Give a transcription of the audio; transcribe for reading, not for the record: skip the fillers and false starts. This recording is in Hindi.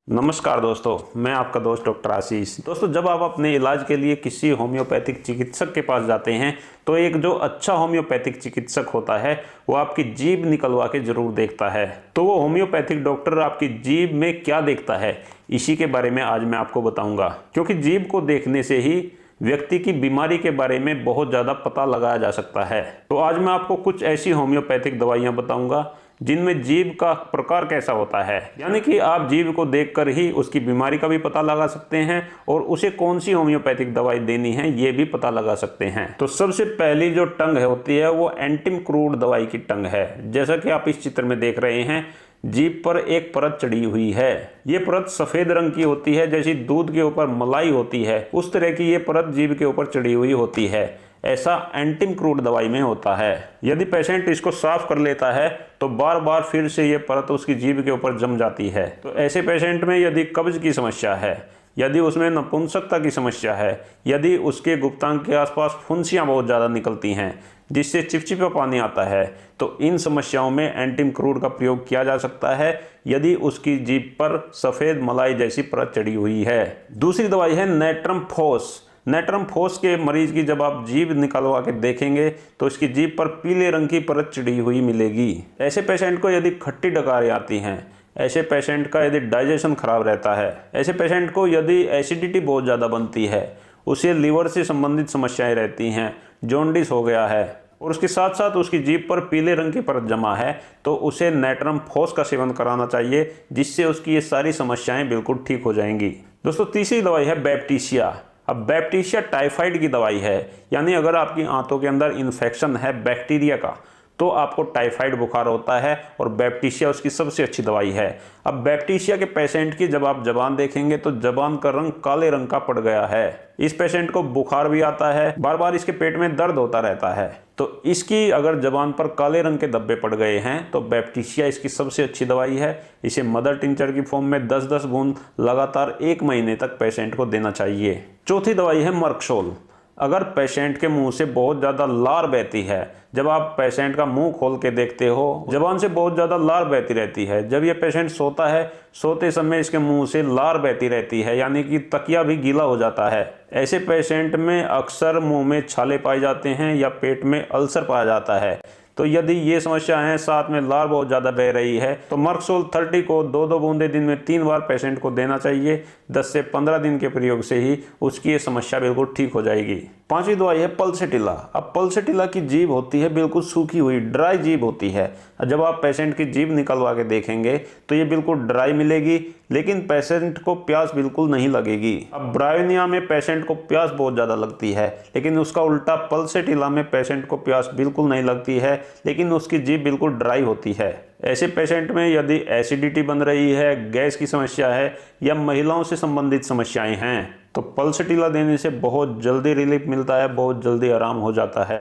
नमस्कार दोस्तों, मैं आपका दोस्त डॉक्टर आशीष। दोस्तों, जब आप अपने इलाज के लिए किसी होम्योपैथिक चिकित्सक के पास जाते हैं तो एक जो अच्छा होम्योपैथिक चिकित्सक होता है वो आपकी जीभ निकलवा के जरूर देखता है। तो वो होम्योपैथिक डॉक्टर आपकी जीभ में क्या देखता है, इसी के बारे में आज मैं आपको बताऊंगा। क्योंकि जीभ को देखने से ही व्यक्ति की बीमारी के बारे में बहुत ज़्यादा पता लगाया जा सकता है। तो आज मैं आपको कुछ ऐसी होम्योपैथिक दवाइयाँ बताऊंगा जिनमें जीभ का प्रकार कैसा होता है, यानी कि आप जीभ को देखकर ही उसकी बीमारी का भी पता लगा सकते हैं और उसे कौन सी होम्योपैथिक दवाई देनी है ये भी पता लगा सकते हैं। तो सबसे पहली जो टंग होती है वो एंटिम क्रूड दवाई की टंग है। जैसा कि आप इस चित्र में देख रहे हैं, जीभ पर एक परत चढ़ी हुई है। ये परत सफेद रंग की होती है, जैसी दूध के ऊपर मलाई होती है उस तरह की ये परत जीभ के ऊपर चढ़ी हुई होती है। ऐसा एंटिम क्रूड दवाई में होता है। यदि पेशेंट इसको साफ कर लेता है तो बार बार फिर से ये परत उसकी जीभ के ऊपर जम जाती है। तो ऐसे पेशेंट में यदि कब्ज की समस्या है, यदि उसमें नपुंसकता की समस्या है, यदि उसके गुप्तांग के आसपास फुंसियाँ बहुत ज़्यादा निकलती हैं जिससे चिपचिपा पानी आता है, तो इन समस्याओं में एंटिम क्रूड का प्रयोग किया जा सकता है यदि उसकी जीभ पर सफ़ेद मलाई जैसी परत चढ़ी हुई है। दूसरी दवाई है नेट्रम फोस। नेट्रम फोस के मरीज की जब आप जीभ निकलवा के देखेंगे तो इसकी जीभ पर पीले रंग की परत चढ़ी हुई मिलेगी। ऐसे पेशेंट को यदि खट्टी डकारें आती हैं, ऐसे पेशेंट का यदि डाइजेशन खराब रहता है, ऐसे पेशेंट को यदि एसिडिटी बहुत ज़्यादा बनती है, उसे लीवर से संबंधित समस्याएं रहती हैं, जॉन्डिस हो गया है और उसके साथ साथ उसकी जीभ पर पीले रंग की परत जमा है, तो उसे नेट्रम फोस का सेवन कराना चाहिए, जिससे उसकी ये सारी समस्याएं बिल्कुल ठीक हो जाएंगी। दोस्तों, तीसरी दवाई है बैप्टीशिया। अब बैप्टीशिया टाइफाइड की दवाई है, यानी अगर आपकी आंतों के अंदर इन्फेक्शन है बैक्टीरिया का तो आपको टाइफाइड बुखार होता है और बैप्टीशिया उसकी सबसे अच्छी दवाई है। अब बैप्टीशिया के पेशेंट की जब आप जबान देखेंगे तो जबान का रंग काले रंग का पड़ गया है। इस पेशेंट को बुखार भी आता है, बार बार इसके पेट में दर्द होता रहता है। तो इसकी अगर जबान पर काले रंग के धब्बे पड़ गए हैं तो बैप्टीशिया इसकी सबसे अच्छी दवाई है। इसे मदर टिंचर की फॉर्म में 10-10 बूंद लगातार 1 महीने तक पेशेंट को देना चाहिए। चौथी दवाई है मर्कसोल। अगर पेशेंट के मुंह से बहुत ज़्यादा लार बहती है, जब आप पेशेंट का मुंह खोल के देखते हो, जबान से बहुत ज़्यादा लार बहती रहती है, जब ये पेशेंट सोता है, सोते समय इसके मुंह से लार बहती रहती है, यानी कि तकिया भी गीला हो जाता है, ऐसे पेशेंट में अक्सर मुंह में छाले पाए जाते हैं या पेट में अल्सर पाया जाता है। तो यदि ये समस्या है, साथ में लार बहुत ज़्यादा बह रही है, तो मर्कसोल 30 को 2-2 बूंदे दिन में 3 बार पेशेंट को देना चाहिए। 10 से 15 दिन के प्रयोग से ही उसकी ये समस्या बिल्कुल ठीक हो जाएगी। पांचवी दवाई है पल्सेटिला। अब पल्सेटिला की जीभ होती है बिल्कुल सूखी हुई, ड्राई जीभ होती है। जब आप पेशेंट की जीभ निकलवा के देखेंगे तो ये बिल्कुल ड्राई मिलेगी, लेकिन पेशेंट को प्यास बिल्कुल नहीं लगेगी। अब ब्रायोनिया में पेशेंट को प्यास बहुत ज़्यादा लगती है, लेकिन उसका उल्टा पल्सेटिला में पेशेंट को प्यास बिल्कुल नहीं लगती है, लेकिन उसकी जीभ बिल्कुल ड्राई होती है। ऐसे पेशेंट में यदि एसिडिटी बन रही है, गैस की समस्या है या महिलाओं से संबंधित समस्याएं हैं तो पल्सेटिला देने से बहुत जल्दी रिलीफ मिलता है, बहुत जल्दी आराम हो जाता है।